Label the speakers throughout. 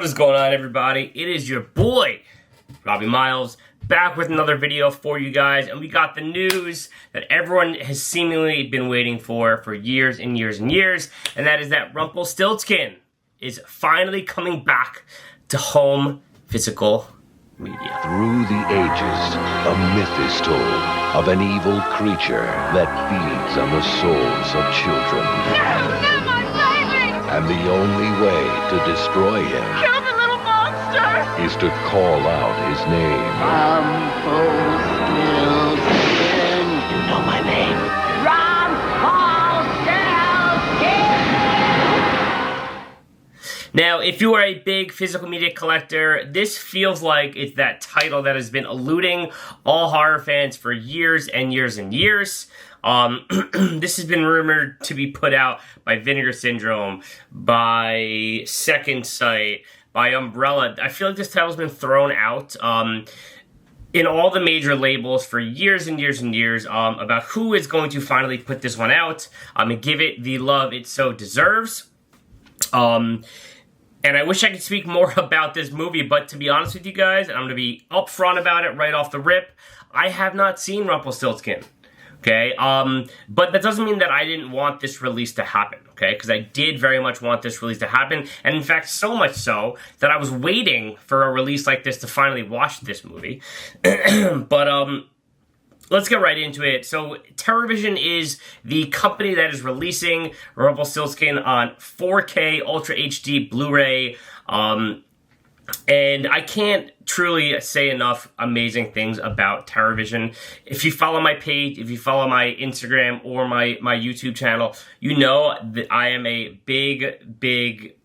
Speaker 1: What is going on, everybody? It is your boy, Robbie Miles, back with another video for you guys, and we got the news that everyone has seemingly been waiting for years and years and years, and that is that Rumpelstiltskin is finally coming back to home physical media.
Speaker 2: Through the ages, a myth is told of an evil creature that feeds on the souls of children.
Speaker 3: No, my baby!
Speaker 2: And the only way to destroy him
Speaker 3: Kill the little monster!
Speaker 2: is to call out his name.
Speaker 3: Rumpelstiltskin.
Speaker 2: You know my name.
Speaker 3: Rumpelstiltskin!
Speaker 1: Now, if you are a big physical media collector, this feels like it's that title that has been eluding all horror fans for years and years and years. This has been rumored to be put out by Vinegar Syndrome, by Second Sight, by Umbrella. I feel like this title's been thrown out in all the major labels for years and years and years about who is going to finally put this one out and give it the love it so deserves. And I wish I could speak more about this movie, but to be honest with you guys, and I'm going to be upfront about it right off the rip, I have not seen Rumpelstiltskin. Okay, but that doesn't mean that I didn't want this release to happen, okay? Because I did very much want this release to happen, and in fact, so much so that I was waiting for a release like this to finally watch this movie. But, let's get right into it. So, TerrorVision is the company that is releasing Rumpelstiltskin on 4K Ultra HD Blu-ray, and I can't truly say enough amazing things about TerrorVision. If you follow my page, if you follow my Instagram or my YouTube channel, you know that I am a big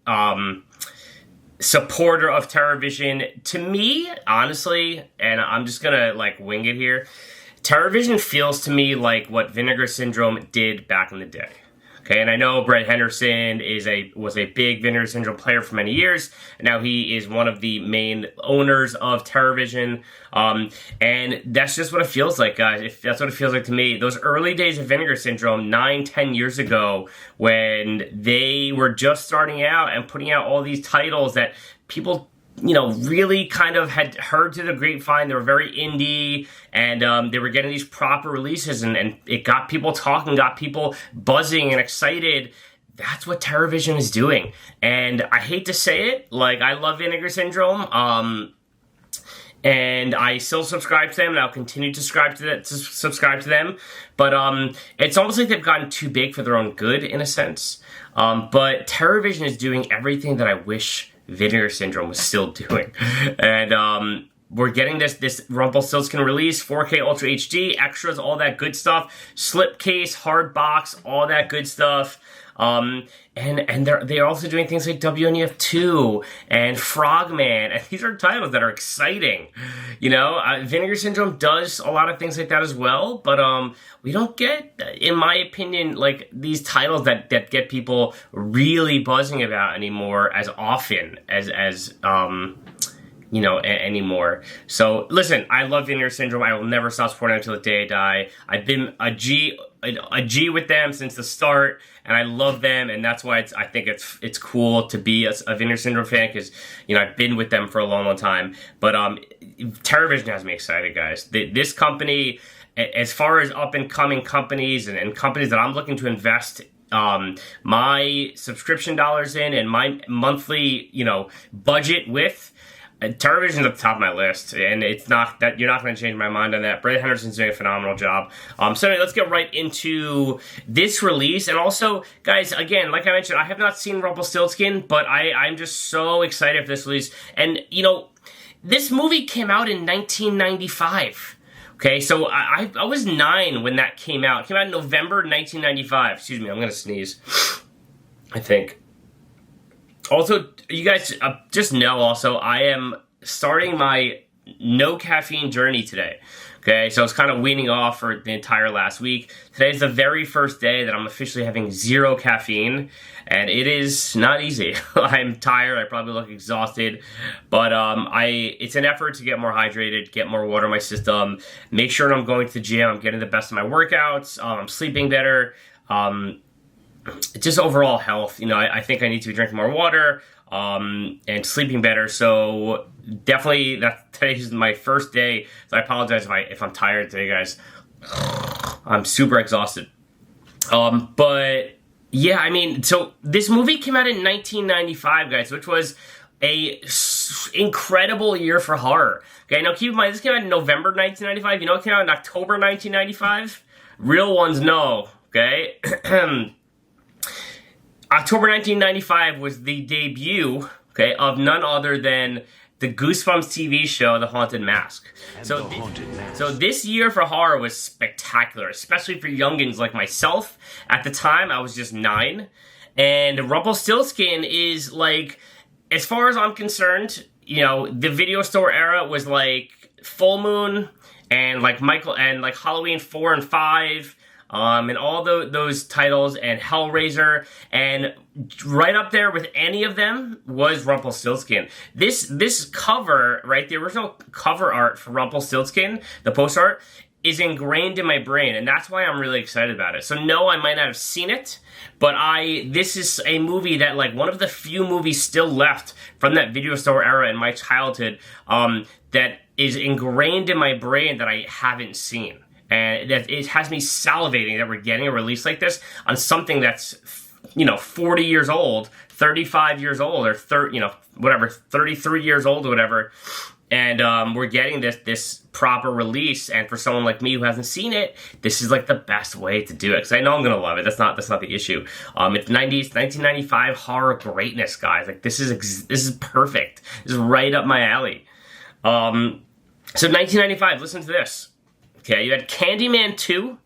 Speaker 1: supporter of TerrorVision. To me, honestly, and I'm just gonna like wing it here, TerrorVision feels to me like what Vinegar Syndrome did back in the day. Okay, and I know Brett Henderson was a big Vinegar Syndrome player for many years, and now he is one of the main owners of TerrorVision, and that's just what it feels like, guys. That's what it feels like to me. Those early days of Vinegar Syndrome, 9-10 years ago, when they were just starting out and putting out all these titles that people, you know, really kind of had heard to the grapevine. They were very indie, and they were getting these proper releases, and it got people talking, got people buzzing and excited. That's what TerrorVision is doing. And I hate to say it, like, I love Vinegar Syndrome, and I still subscribe to them, and I'll continue to subscribe to them. But it's almost like they've gotten too big for their own good, in a sense. But TerrorVision is doing everything that I wish Vinegar Syndrome was still doing. And we're getting this Rumpelstiltskin release, 4K Ultra HD, extras, all that good stuff, slipcase, hard box, all that good stuff. And they're also doing things like WNEF 2 and Frogman, and these are titles that are exciting. You know, Vinegar Syndrome does a lot of things like that as well, but we don't get, in my opinion, like these titles that get people really buzzing about anymore as often as you know, anymore. So, listen, I love Vinegar Syndrome. I will never stop supporting them until the day I die. I've been a G with them since the start, and I love them, and that's why I think it's cool to be a Vinegar Syndrome fan, because, you know, I've been with them for a long, long time. But TerrorVision has me excited, guys. This company, as far as up-and-coming companies and companies that I'm looking to invest my subscription dollars in and my monthly, you know, budget with, TerrorVision's at the top of my list, and it's not that you're not going to change my mind on that. Brett Henderson's doing a phenomenal job. So anyway, let's get right into this release. And also, guys, again, like I mentioned, I have not seen Rumpelstiltskin, but I'm just so excited for this release. And, you know, this movie came out in 1995. Okay, so I was 9 when that came out. It came out in November 1995. Excuse me, I'm going to sneeze, I think. Also, you guys just know also, I am starting my no caffeine journey today. Okay, so I was kind of weaning off for the entire last week. Today's the very first day that I'm officially having 0 caffeine, and it is not easy. I'm tired, I probably look exhausted, but it's an effort to get more hydrated, get more water in my system, make sure I'm going to the gym, I'm getting the best of my workouts, I'm sleeping better, just overall health. You know, I think I need to be drinking more water. and sleeping better. So definitely, today is my first day. So I apologize if I'm tired today, guys. I'm super exhausted. But yeah, I mean, so this movie came out in 1995, guys, which was a incredible year for horror. Okay, now keep in mind, this came out in November 1995. You know it came out in October 1995? Real ones know, okay? October 1995 was the debut, okay, of none other than the Goosebumps TV show, The Haunted Mask. So this year for horror was spectacular, especially for youngins like myself. At the time, I was just 9. And Rumpelstiltskin is like, as far as I'm concerned, you know, the video store era was like Full Moon and like Halloween 4 and 5, and all those titles, and Hellraiser, and right up there with any of them was Rumpelstiltskin. This cover, right, the original cover art for Rumpelstiltskin, the post art, is ingrained in my brain, and that's why I'm really excited about it. So no, I might not have seen it, but this is a movie that, like, one of the few movies still left from that video store era in my childhood, that is ingrained in my brain that I haven't seen. And that it has me salivating that we're getting a release like this on something that's, you know, 40 years old, 35 years old, or 33 years old or whatever. And we're getting this proper release, and for someone like me who hasn't seen it, this is like the best way to do it, because I know I'm gonna love it. That's not the issue. It's 1995 horror greatness, guys. Like, this is perfect. This is right up my alley. So 1995. Listen to this. Okay, you had Candyman 2.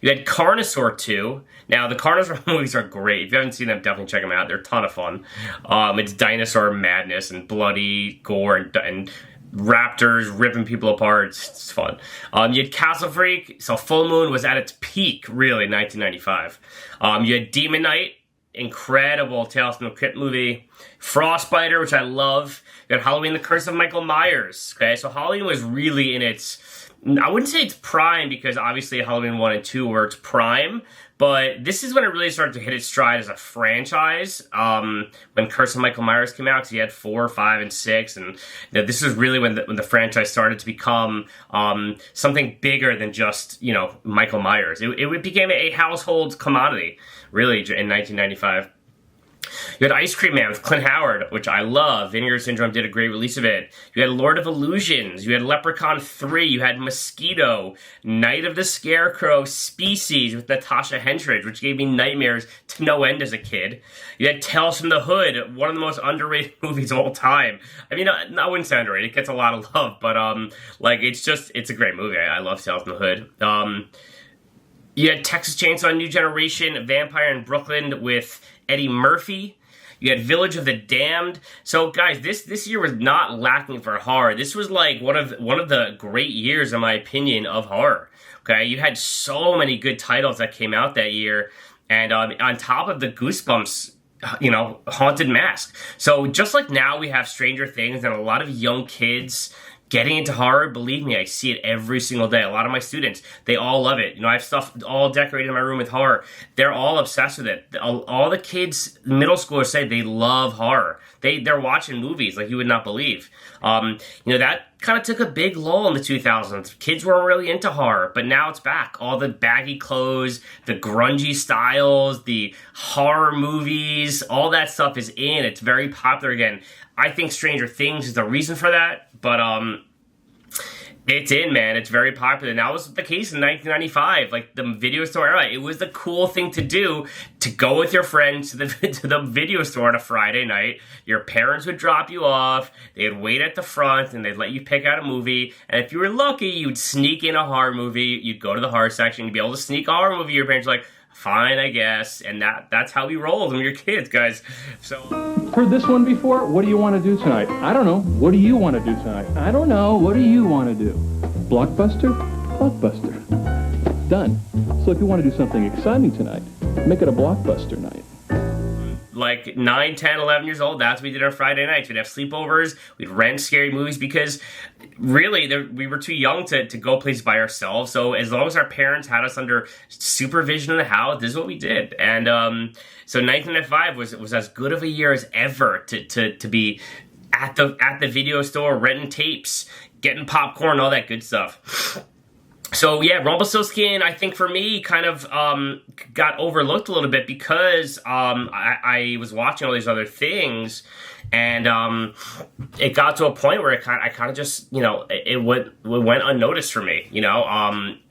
Speaker 1: You had Carnosaur 2. Now, the Carnosaur movies are great. If you haven't seen them, definitely check them out. They're a ton of fun. It's dinosaur madness and bloody gore and raptors ripping people apart. It's fun. You had Castle Freak. So Full Moon was at its peak, really, 1995. You had Demon Knight. Incredible Tales from the Crypt movie. Frostbiter, which I love. You had Halloween, The Curse of Michael Myers. Okay, so Halloween was really in its... I wouldn't say it's prime, because obviously Halloween 1 and 2 were its prime, but this is when it really started to hit its stride as a franchise, when Curse of Michael Myers came out, because you had 4, 5, and 6, and you know, this is really when the franchise started to become something bigger than just, you know, Michael Myers. It became a household commodity, really, in 1995. You had Ice Cream Man with Clint Howard, which I love. Vinegar Syndrome did a great release of it. You had Lord of Illusions. You had Leprechaun 3. You had Mosquito. Night of the Scarecrow. Species with Natasha Henstridge, which gave me nightmares to no end as a kid. You had Tales from the Hood, one of the most underrated movies of all time. I mean, I wouldn't say underrated. It gets a lot of love, but like, it's a great movie. I love Tales from the Hood. You had Texas Chainsaw New Generation, Vampire in Brooklyn with Eddie Murphy. You had Village of the Damned. So, guys, this year was not lacking for horror. This was like one of the great years, in my opinion, of horror. Okay, you had so many good titles that came out that year, and on top of the Goosebumps, you know, Haunted Mask. So just like now we have Stranger Things and a lot of young kids getting into horror, believe me, I see it every single day. A lot of my students, they all love it. You know, I have stuff all decorated in my room with horror. They're all obsessed with it. All the kids, middle schoolers, say they love horror. They're watching movies like you would not believe. You know, that kind of took a big lull in the 2000s. Kids weren't really into horror, but now it's back. All the baggy clothes, the grungy styles, the horror movies, all that stuff is in. It's very popular again. I think Stranger Things is the reason for that, but it's in, man. It's very popular. And that was the case in 1995. Like, the video store era, it was the cool thing to do, to go with your friends to the video store on a Friday night. Your parents would drop you off. They'd wait at the front, and they'd let you pick out a movie. And if you were lucky, you'd sneak in a horror movie. You'd go to the horror section. You'd be able to sneak a horror movie. Your parents were like, fine, I guess. And that's how we rolled when we were kids, guys. So,
Speaker 4: heard this one before? What do you want to do tonight? I don't know. What do you want to do tonight? I don't know. What do you want to do? Blockbuster? Blockbuster. Done. So if you want to do something exciting tonight, make it a Blockbuster night.
Speaker 1: Like 9, 10, 11 years old, that's what we did on Friday nights. We'd have sleepovers, we'd rent scary movies, because really, we were too young to go places by ourselves. So as long as our parents had us under supervision in the house, this is what we did. And so 1995 was as good of a year as ever to be at the video store, renting tapes, getting popcorn, all that good stuff. So yeah, Rumpelstiltskin, I think for me, kind of got overlooked a little bit because I was watching all these other things, and it got to a point where I kind of just, you know, it went unnoticed for me, you know,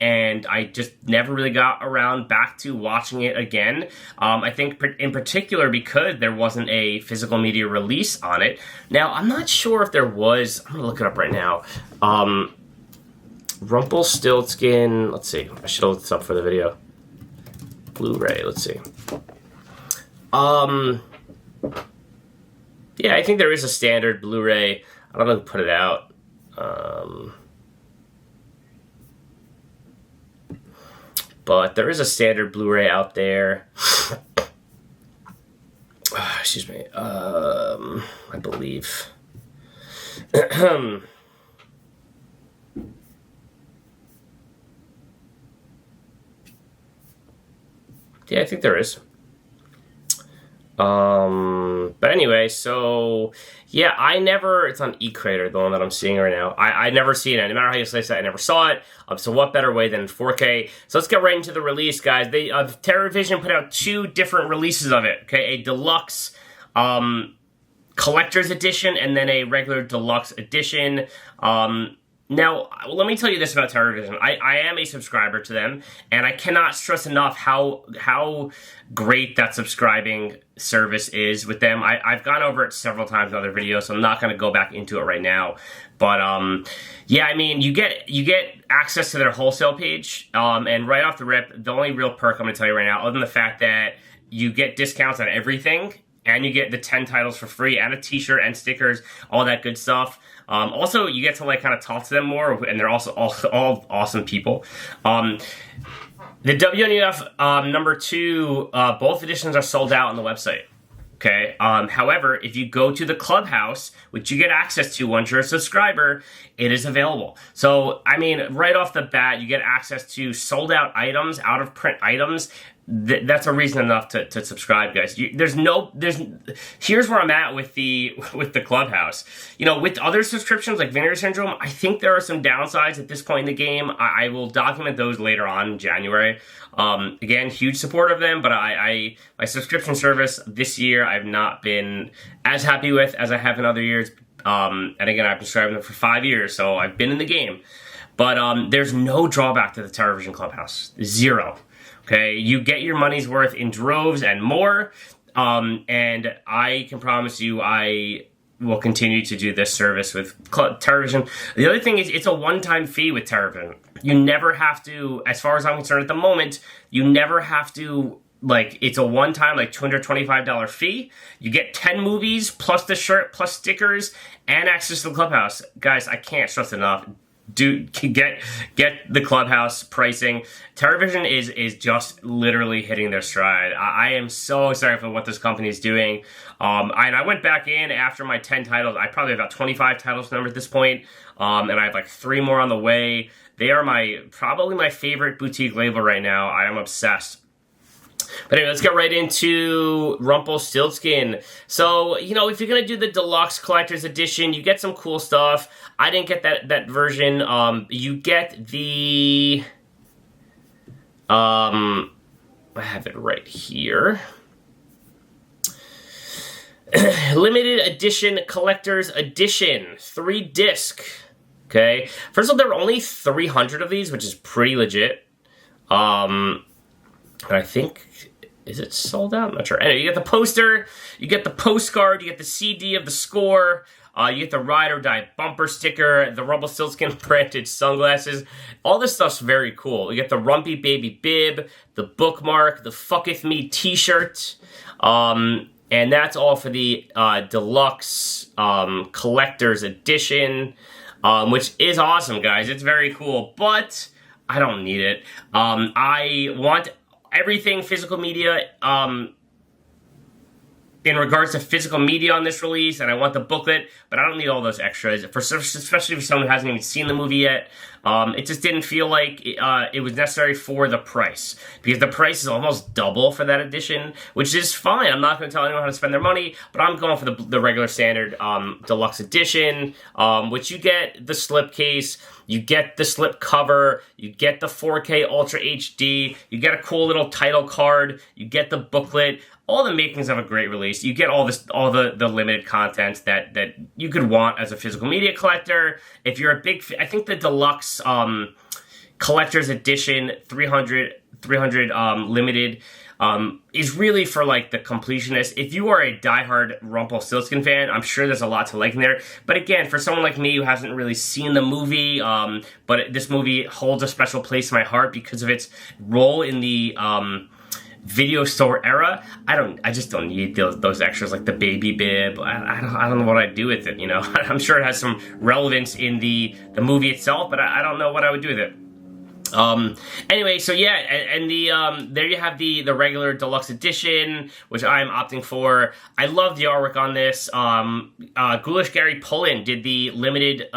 Speaker 1: and I just never really got around back to watching it again. I think in particular because there wasn't a physical media release on it. Now, I'm not sure if there was. I'm gonna look it up right now. Rumpelstiltskin, let's see. I should have looked this up for the video. Blu-ray, let's see. Yeah, I think there is a standard Blu-ray. I don't know who put it out. But there is a standard Blu-ray out there. Excuse me. I believe. Yeah, I think there is. But anyway, so yeah, it's on eCrater, the one that I'm seeing right now. I never seen it. No matter how you slice it, I never saw it. So what better way than 4K? So let's get right into the release, guys. TerrorVision put out 2 different releases of it. Okay, a deluxe collector's edition and then a regular deluxe edition. Now, let me tell you this about TerrorVision. I am a subscriber to them, and I cannot stress enough how great that subscribing service is with them. I've gone over it several times in other videos, so I'm not going to go back into it right now. But yeah, I mean, you get access to their wholesale page, and right off the rip, the only real perk I'm going to tell you right now, other than the fact that you get discounts on everything, and you get the 10 titles for free, and a t-shirt and stickers, all that good stuff. Also, you get to like kind of talk to them more, and they're also all awesome people. The WNUF #2, both editions are sold out on the website. Okay. However, if you go to the Clubhouse, which you get access to once you're a subscriber, it is available. So, I mean, right off the bat, you get access to sold out items, out of print items. That's a reason enough to subscribe, guys. Here's where I'm at with the Clubhouse. You know, with other subscriptions like Vinegar Syndrome, I think there are some downsides at this point in the game. I will document those later on in January. Again, huge support of them, but my subscription service this year I've not been as happy with as I have in other years. And again, I've been subscribing them for 5 years, so I've been in the game. But there's no drawback to the TerrorVision Clubhouse. Zero. Okay, you get your money's worth in droves and more, and I can promise you I will continue to do this service with TerrorVision. The other thing is it's a one-time fee with TerrorVision. You never have to, as far as I'm concerned at the moment, you never have to, like, it's a one-time, like, $225 fee. You get 10 movies, plus the shirt, plus stickers, and access to the Clubhouse. Guys, I can't stress enough. Get the Clubhouse pricing. TerrorVision is just literally hitting their stride. I am so excited for what this company is doing. I went back in after my 10 titles. I probably have about 25 titles numbered at this point, and I have like 3 more on the way. They are probably my favorite boutique label right now. I am obsessed. But anyway, let's get right into Rumpelstiltskin. So, you know, if you're going to do the deluxe collector's edition, you get some cool stuff. I didn't get that version. You get the... I have it right here. Limited edition collector's edition. 3-disc. Okay. First of all, there were only 300 of these, which is pretty legit. And I think... Is it sold out? I'm not sure. Anyway, you get the poster, you get the postcard, you get the CD of the score, you get the Ride or Die bumper sticker, the Rumpelstiltskin branded sunglasses. All this stuff's very cool. You get the Rumpy Baby bib, the bookmark, the Fucketh Me t-shirt, and that's all for the deluxe collector's edition, which is awesome, guys. It's very cool, but I don't need it. I want... everything physical media, in regards to physical media on this release, and I want the booklet, but I don't need all those extras, especially for someone who hasn't even seen the movie yet. It just didn't feel like it was necessary for the price, because the price is almost double for that edition, which is fine. I'm not going to tell anyone how to spend their money, but I'm going for the regular standard deluxe edition, which you get the slipcase, you get the slip cover, you get the 4K Ultra HD, you get a cool little title card, you get the booklet, all the makings of a great release. You get all the limited content that you could want as a physical media collector. If you're a big, I think the deluxe collector's edition 300 limited is really for like the completionist. If you are a diehard Rumpelstiltskin fan, I'm sure there's a lot to like in there. But again, for someone like me who hasn't really seen the movie, but this movie holds a special place in my heart because of its role in the video store era, I just don't need those extras like the baby bib. I don't know what I'd do with it, you know. I'm sure it has some relevance in the movie itself, but I don't know what I would do with it. Anyway, so yeah, and there you have the regular deluxe edition, which I'm opting for. I love the artwork on this. Ghoulish Gary Pullen did the limited,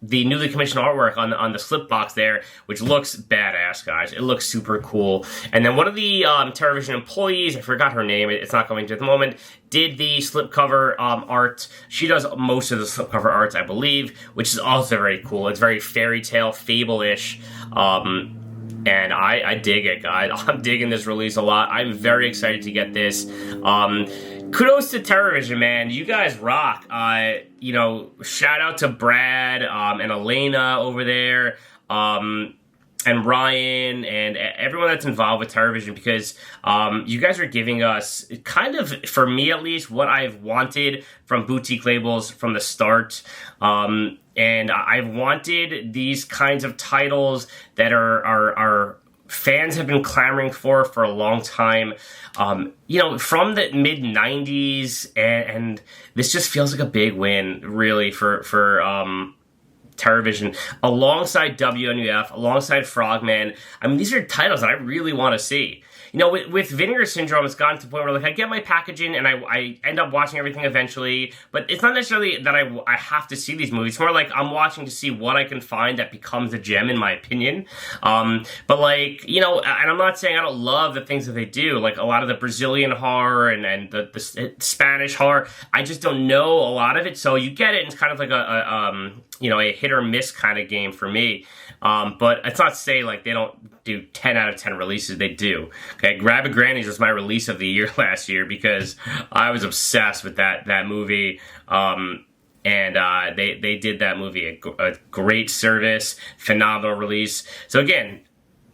Speaker 1: the newly commissioned artwork on the slip box there, which looks badass, guys. It looks super cool. And then one of the Terrorvision employees, I forgot her name, it's not going to at the moment, did the slipcover art. She does most of the slipcover arts, I believe, which is also very cool. It's very fairy tale, fable-ish. And I dig it, guys. I'm digging this release a lot. I'm very excited to get this. Kudos to Terrorvision, man. You guys rock. You know, shout out to Brad and Elena over there, and Ryan and everyone that's involved with Terrorvision, because you guys are giving us kind of, for me at least, what I've wanted from boutique labels from the start. And I've wanted these kinds of titles that are fans have been clamoring for a long time. You know, from the mid-90s, and this just feels like a big win, really, for Terrorvision, alongside WNUF, alongside Frogman. I mean, these are titles that I really want to see. You know, with Vinegar Syndrome, it's gotten to the point where, like, I get my packaging and I end up watching everything eventually, but it's not necessarily that I have to see these movies. It's more like I'm watching to see what I can find that becomes a gem, in my opinion. But, like, you know, and I'm not saying I don't love the things that they do, like a lot of the Brazilian horror and the Spanish horror. I just don't know a lot of it, so you get it, and it's kind of like you know, a hit or miss kind of game for me. But it's not to say, like, they don't do 10 out of 10 releases. They do. Okay, Grab a Granny's was my release of the year last year because I was obsessed with that movie. And they did that movie a great service, phenomenal release. So again,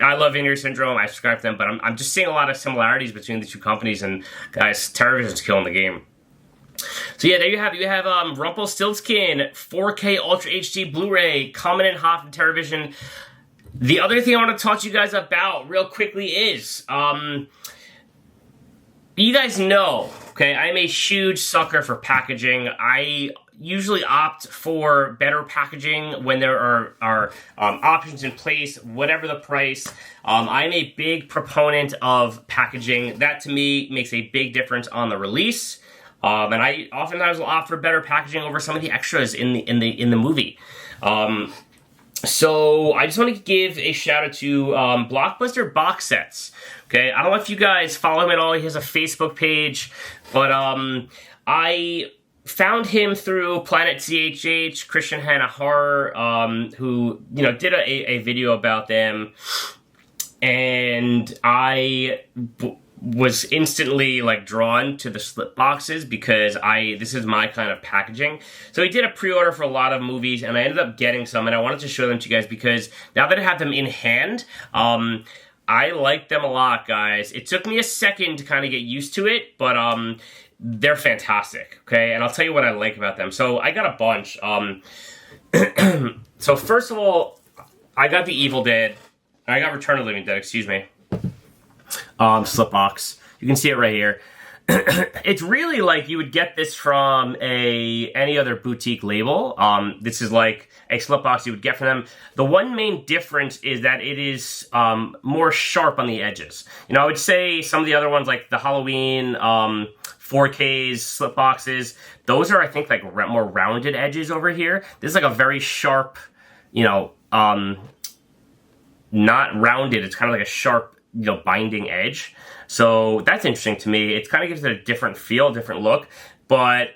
Speaker 1: I love Vinegar Syndrome. I subscribe to them, but I'm just seeing a lot of similarities between the two companies. And guys, Terrorvision's killing the game. So yeah, there you have it. You have Rumpelstiltskin 4K Ultra HD Blu-ray coming in hot from Terrorvision. The other thing I want to talk to you guys about real quickly is, you guys know, okay, I'm a huge sucker for packaging. I usually opt for better packaging when there are options in place, whatever the price. I'm a big proponent of packaging. That, to me, makes a big difference on the release. And I oftentimes will opt for better packaging over some of the extras in the movie. So I just want to give a shout out to Blockbuster Box Sets. Okay, I don't know if you guys follow him at all. He has a Facebook page, but I found him through Planet CHH, Christian Hannah Horror, who, you know, did a video about them, and I was instantly, like, drawn to the slip boxes because this is my kind of packaging. So he did a pre-order for a lot of movies, and I ended up getting some, and I wanted to show them to you guys because now that I have them in hand, I like them a lot, guys. It took me a second to kind of get used to it, but they're fantastic, okay? And I'll tell you what I like about them. So I got a bunch. So first of all, I got The Evil Dead. I got Return of the Living Dead, excuse me. Slip box. You can see it right here. It's really like you would get this from any other boutique label. This is like a slip box you would get from them. The one main difference is that it is more sharp on the edges. You know, I would say some of the other ones, like the Halloween 4Ks, slip boxes, those are, I think, like more rounded edges over here. This is like a very sharp, you know, not rounded, it's kind of like a sharp, you know, binding edge. So that's interesting to me. It kind of gives it a different feel, different look, but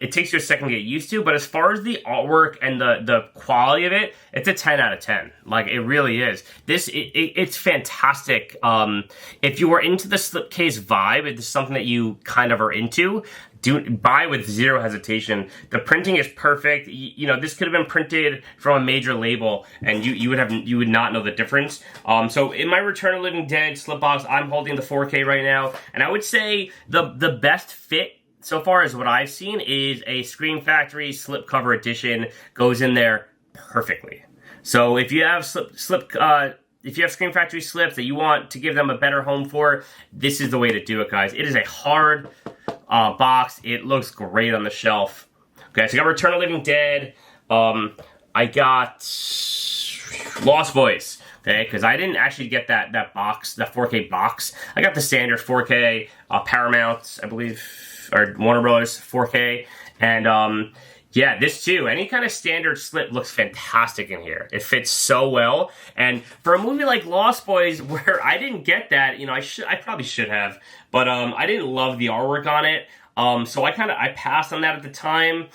Speaker 1: it takes you a second to get used to. But as far as the artwork and the quality of it, it's a 10 out of 10. Like, it really is. It's fantastic. If you are into the slipcase vibe, if it's something that you kind of are into, buy with zero hesitation. The printing is perfect. You know, this could have been printed from a major label, and you would not know the difference. So in my Return of the Living Dead slip box, I'm holding the 4K right now, and I would say the best fit so far is what I've seen is a Scream Factory slipcover edition. Goes in there perfectly. So if you have if you have Scream Factory slips that you want to give them a better home for, this is the way to do it, guys. It is a hard box. It looks great on the shelf. Okay, so I got Return of the Living Dead. I got Lost Boys. Okay, because I didn't actually get that box, that 4K box. I got the standard 4K Paramount, I believe, or Warner Bros. 4K, and yeah, this too. Any kind of standard slip looks fantastic in here. It fits so well, and for a movie like Lost Boys, where I didn't get that, you know, I probably should have, but I didn't love the artwork on it, so I passed on that at the time.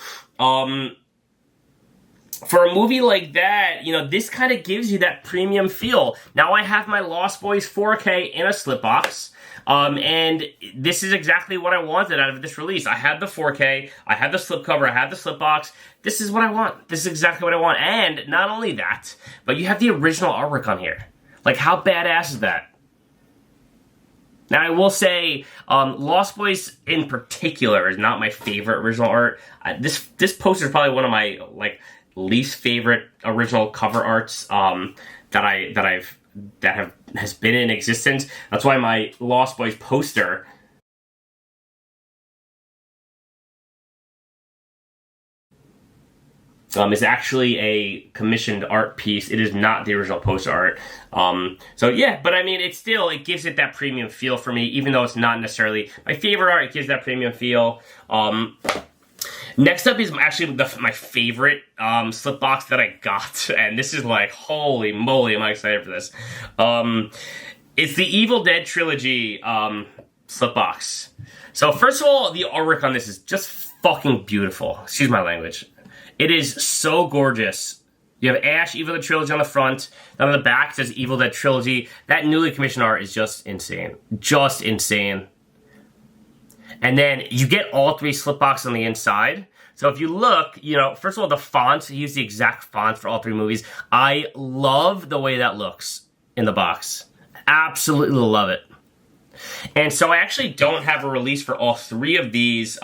Speaker 1: For a movie like that, you know, this kind of gives you that premium feel. Now I have my Lost Boys 4K in a slip box, and this is exactly what I wanted out of this release. I had the 4K, I had the slipcover, I had the slip box. This is what I want. This is exactly what I want. And not only that, but you have the original artwork on here. Like, how badass is that? Now, I will say, Lost Boys in particular is not my favorite original art. This poster is probably one of my, like, least favorite original cover arts that has been in existence. That's why my Lost Boys poster is actually a commissioned art piece. It is not the original poster art. So yeah, but I mean, it gives it that premium feel for me, even though it's not necessarily my favorite art. It gives that premium feel. Next up is actually my favorite slip box that I got, and this is like, holy moly, am I excited for this. It's the Evil Dead trilogy slip box. So first of all, the artwork on this is just fucking beautiful. Excuse my language. It is so gorgeous. You have Ash, Evil Dead Trilogy on the front. Then on the back it says Evil Dead Trilogy. That newly commissioned art is just insane. Just insane. And then you get all three slip boxes on the inside. So if you look, you know, first of all, the font, I use the exact font for all three movies. I love the way that looks in the box. Absolutely love it. And so I actually don't have a release for all three of these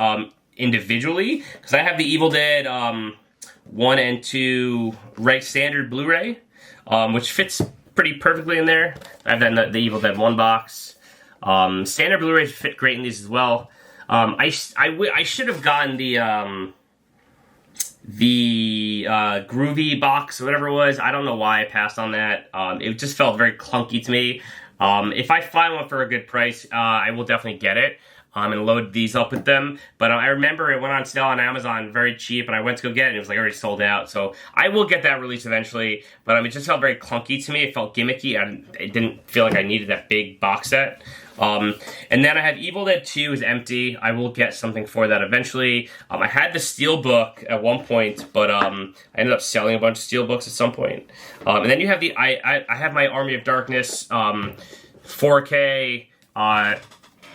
Speaker 1: individually, because I have the Evil Dead 1 and 2 standard Blu-ray, which fits pretty perfectly in there. I have then the Evil Dead 1 box. Standard Blu-rays fit great in these as well. I should have gotten the Groovy box, or whatever it was. I don't know why I passed on that. It just felt very clunky to me. If I find one for a good price, I will definitely get it. And load these up with them. But I remember it went on sale on Amazon very cheap, and I went to go get it, and it was like already sold out. So I will get that release eventually, but it just felt very clunky to me. It felt gimmicky, and it didn't feel like I needed that big box set. And then I have Evil Dead 2 is empty. I will get something for that eventually. I had the Steelbook at one point, but I ended up selling a bunch of Steelbooks at some point. And then you have I have my Army of Darkness 4K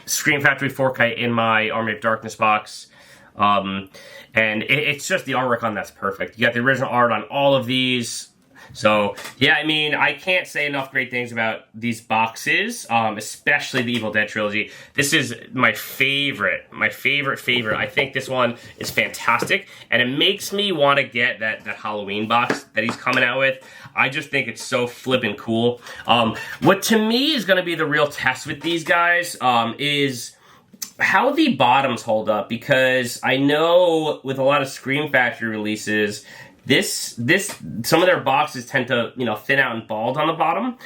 Speaker 1: Scream Factory 4K in my Army of Darkness box. And it's just the artwork on that's perfect. You got the original art on all of these. So, yeah, I mean, I can't say enough great things about these boxes, especially the Evil Dead trilogy. This is my favorite. I think this one is fantastic, and it makes me want to get that Halloween box that he's coming out with. I just think it's so flippin' cool. What to me is going to be the real test with these guys is how the bottoms hold up, because I know with a lot of Scream Factory releases, some of their boxes tend to, you know, thin out and bald on the bottom.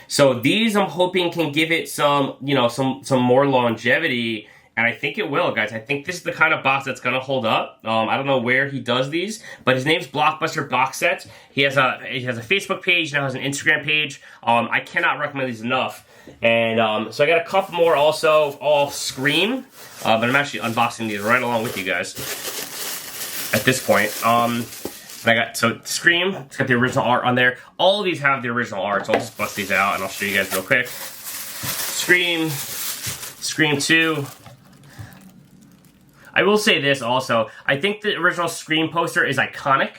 Speaker 1: So these I'm hoping can give it some, you know, some more longevity and I think it will, guys. I think this is the kind of box that's gonna hold up. I don't know where he does these, but his name's Blockbuster Box Sets. He has a Facebook page, now has an Instagram page. I cannot recommend these enough. And so I got a couple more also, all Scream, but I'm actually unboxing these right along with you guys at this point. I got, so Scream, it's got the original art on there. All of these have the original art, so I'll just bust these out and I'll show you guys real quick. Scream 2. I will say this also, I think the original Scream poster is iconic,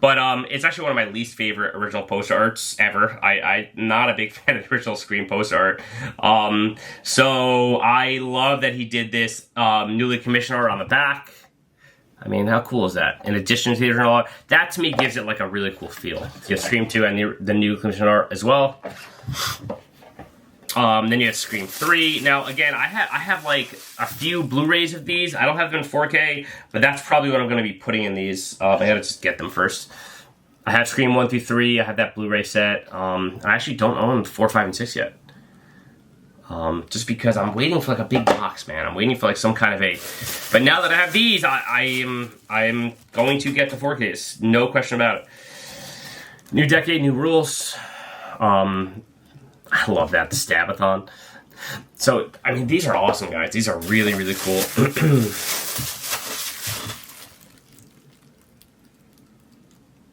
Speaker 1: but it's actually one of my least favorite original poster arts ever. I'm not a big fan of the original Scream poster art. So I love that he did this newly commissioned art on the back. I mean, how cool is that? In addition to the original art, that to me gives it like a really cool feel. You have Scream 2 and the new commissioned art as well. Then you have Scream 3. Now, again, I have like a few Blu-rays of these. I don't have them in 4K, but that's probably what I'm going to be putting in these. I gotta just get them first. I have Scream 1 through 3. I have that Blu-ray set. I actually don't own 4, 5, and 6 yet. Just because I'm waiting for like a big box, man. I'm waiting for like some kind of a... But now that I have these, I am going to get the 4Ks. No question about it. New decade, new rules. I love that, the Stabathon. So, I mean, these are awesome, guys. These are really, really cool.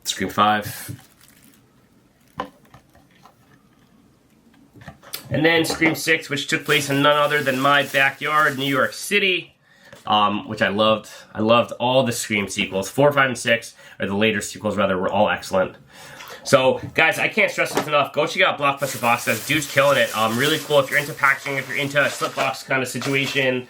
Speaker 1: Scream 5. And then Scream 6, which took place in none other than my backyard, New York City, which I loved. I loved all the Scream sequels. 4, 5, and 6, or the later sequels, rather, were all excellent. So, guys, I can't stress this enough. Go check out Blockbuster Box Sets. Dude's killing it. Really cool if you're into packaging, if you're into a slip box kind of situation.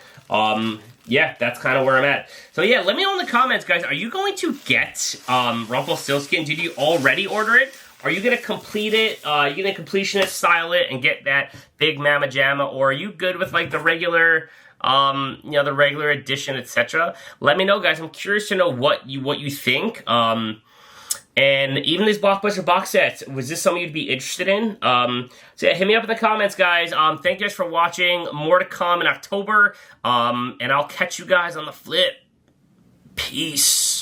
Speaker 1: Yeah, that's kind of where I'm at. So, yeah, let me know in the comments, guys. Are you going to get Rumpelstiltskin? Did you already order it? Are you going to complete it? Are you going to completionist style it and get that big mamma jamma? Or are you good with, like, the regular... the regular edition, etc. Let me know, guys. I'm curious to know what you think. And even these Blockbuster box sets, was this something you'd be interested in? So yeah, hit me up in the comments, guys. Thank you guys for watching. More to come in October. And I'll catch you guys on the flip. Peace.